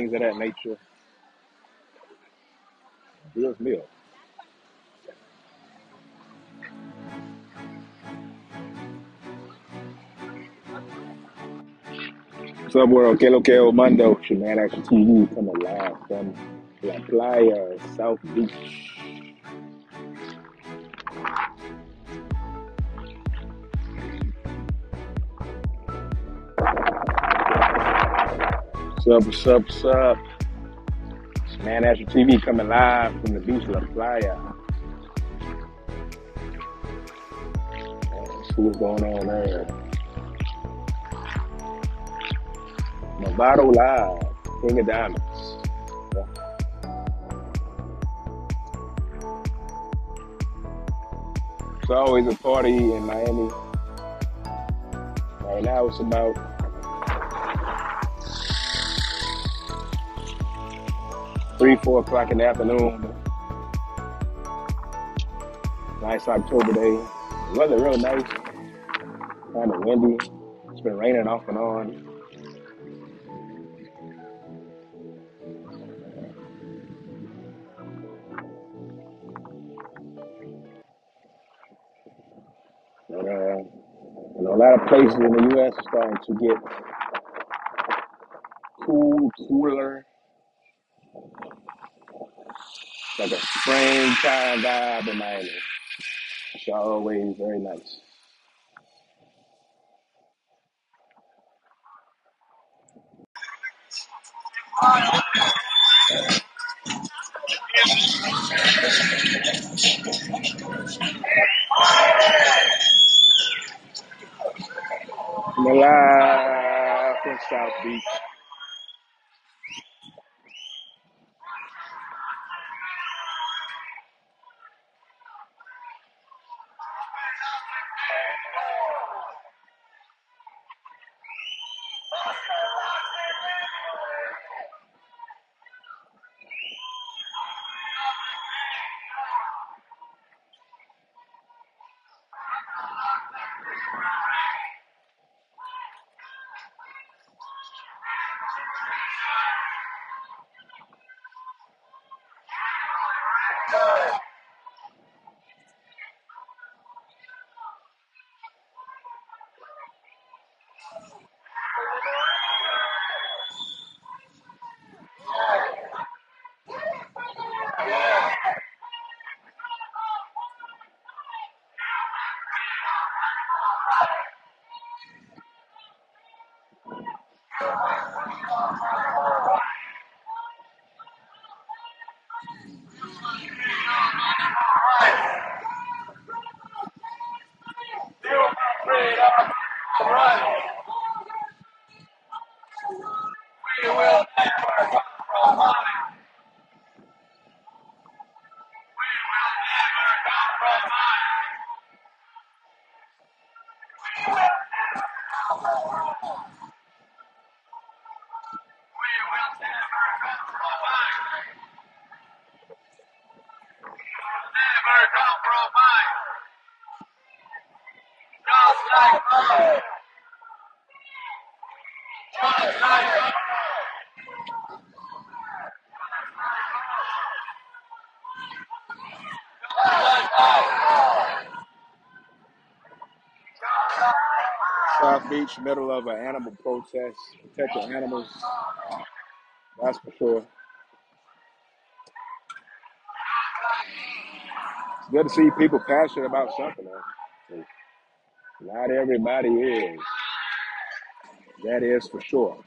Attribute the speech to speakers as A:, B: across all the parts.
A: things of that nature. Bill's Meal. What's up, world? Que lo que el mundo? Man, Action TV coming live from La Playa, South Beach. What's up? What's up? What's up? Man, Action TV coming live from the beach, La Playa. Let's see what's going on there. Movado Live, King of Diamonds. Yeah. It's always a party in Miami. Right now it's about 3-4 o'clock in the afternoon. Nice October day. The weather real nice. Kind of windy. It's been raining off and on. But, a lot of places in the U.S. are starting to get cooler, like a springtime vibe in Miami. It's always very nice. Coming live from South Beach. South Beach, middle of an animal protest, protecting animals. That's for sure. It's good to see people passionate about something. Not everybody is. That is for sure.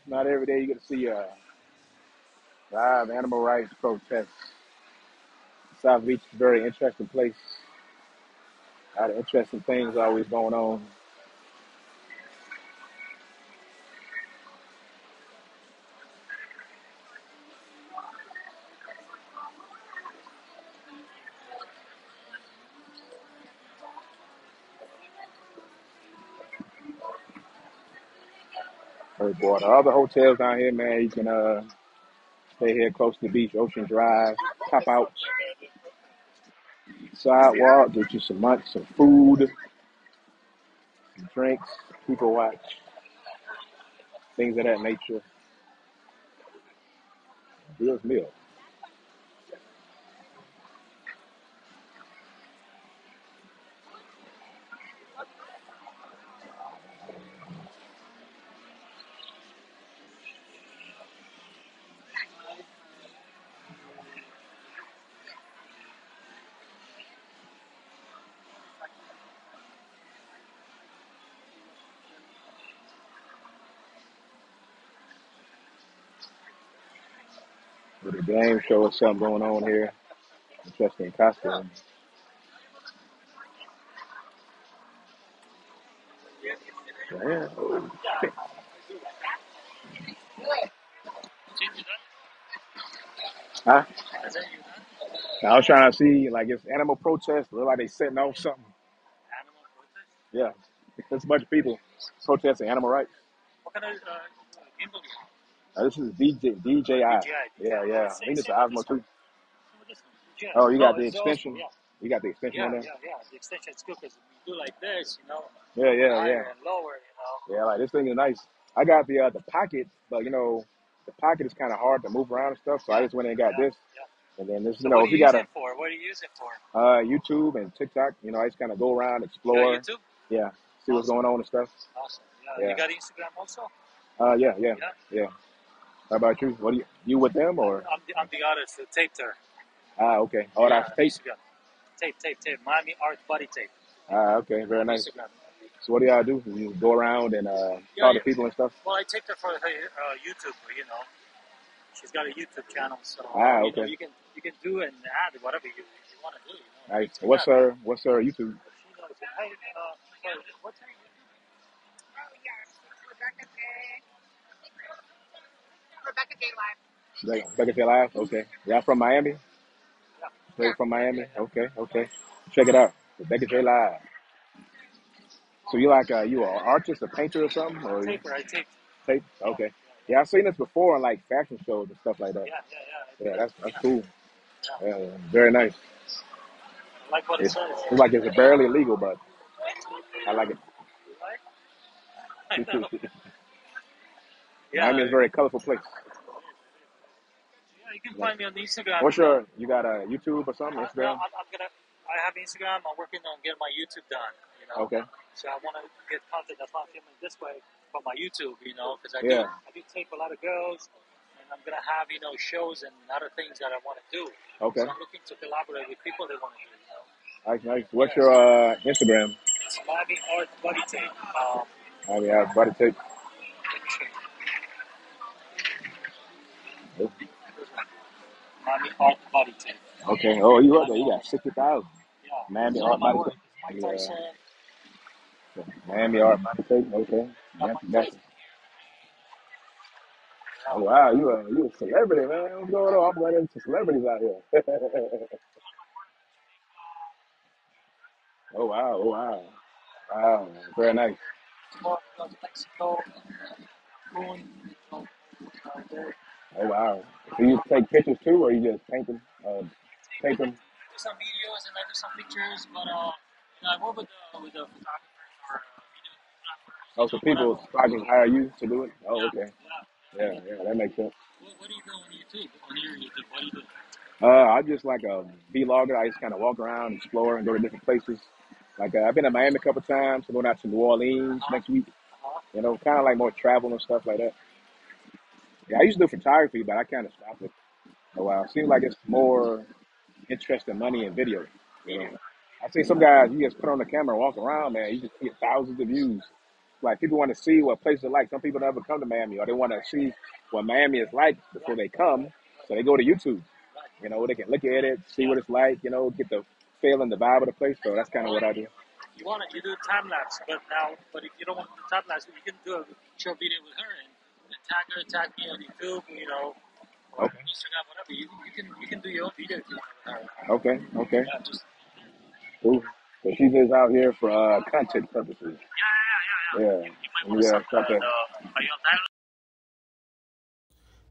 A: Not every day you get to see Live animal rights protests. South Beach is a very interesting place. A lot of interesting things always going on. Oh boy, the other hotels down here, man, you can stay here close to the beach, Ocean Drive, pop out, sidewalk, get you some lunch, some food, some drinks, people watch, things of that nature. Bill's Meal. With a game show or something going on here. Interesting costume. Yeah. Huh? I was trying to see, like, it's animal protest. Look like they setting off something. Yeah. There's a bunch of people protesting animal rights. This is DJI. Yeah, yeah. I think it's Osmo too. Oh, you got the extension. You got the extension on there. Yeah, yeah, yeah. Yeah, like this thing is nice. I got the pocket, but the pocket is kind of hard to move around and stuff. So I just went and got this, and then this, if you got a YouTube and TikTok, I just kind of go around, explore. Yeah, see what's going on and stuff. Yeah. Yeah, yeah, yeah. How about you? What do you with them or? Ah, okay. Oh, that's tape. Ah, okay, very nice. So what do y'all do? You go around and talk to people and stuff. Ah, okay. Nice. What's her YouTube? Becca J Live. Okay. Y'all from Miami? Straight from Miami. Okay, okay. Check it out. Becca J Live. So you like you an artist, a painter or something? Or tape? Okay. Yeah, I've seen this before in like fashion shows and stuff like that. Yeah, that's cool. Yeah, yeah. Very nice. It's like it's barely legal, but I like it. Miami is a very colorful place. You got a YouTube or something? Instagram? Okay. Yeah. Okay. Nice, nice. What's your Instagram? I mean, body tape. Okay. Oh, you up there? You got 60,000. Miami art body tape. Yeah. Miami art body tape. Okay. That's oh wow, you a celebrity, man. What's going on? I'm running into celebrities out here. Oh wow, oh wow, wow, very nice. Oh wow. So you take pictures too, or you just paint them? Paint them. Oh, so people probably hire you to do it. Oh, okay. Yeah, yeah, that makes sense. I just like a vlogger. I just kind of walk around, explore, and go to different places. Like I've been to Miami a couple times. I'm going out to New Orleans next week. Kind of like more travel and stuff like that. Yeah, I used to do photography, but I kind of stopped it a while. Seems like it's more interest in money and video. I see some guys you just put on the camera and walk around, man. You just get thousands of views. Like people want to see what places are like. Some people never come to Miami, or they want to see what Miami is like before they come. So they go to YouTube. You know, they can look at it, see what it's like. You know, get the feel and the vibe of the place. So that's kind of what I do.
B: You do time lapse, but if you don't want to do time lapse, you can do a short video with her and tag me on YouTube, or
A: Okay.
B: Instagram, whatever. You can do your own video with her.
A: Okay. Okay.
B: Yeah, just
A: Cool. So she's just out here for content purposes. Yeah.
B: you might want to
A: Yeah.
B: sub
A: Got the.
B: are you on time?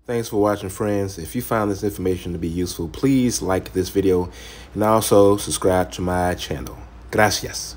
C: Thanks for watching, friends. If you found this information to be useful, please like this video and also subscribe to my channel. Gracias.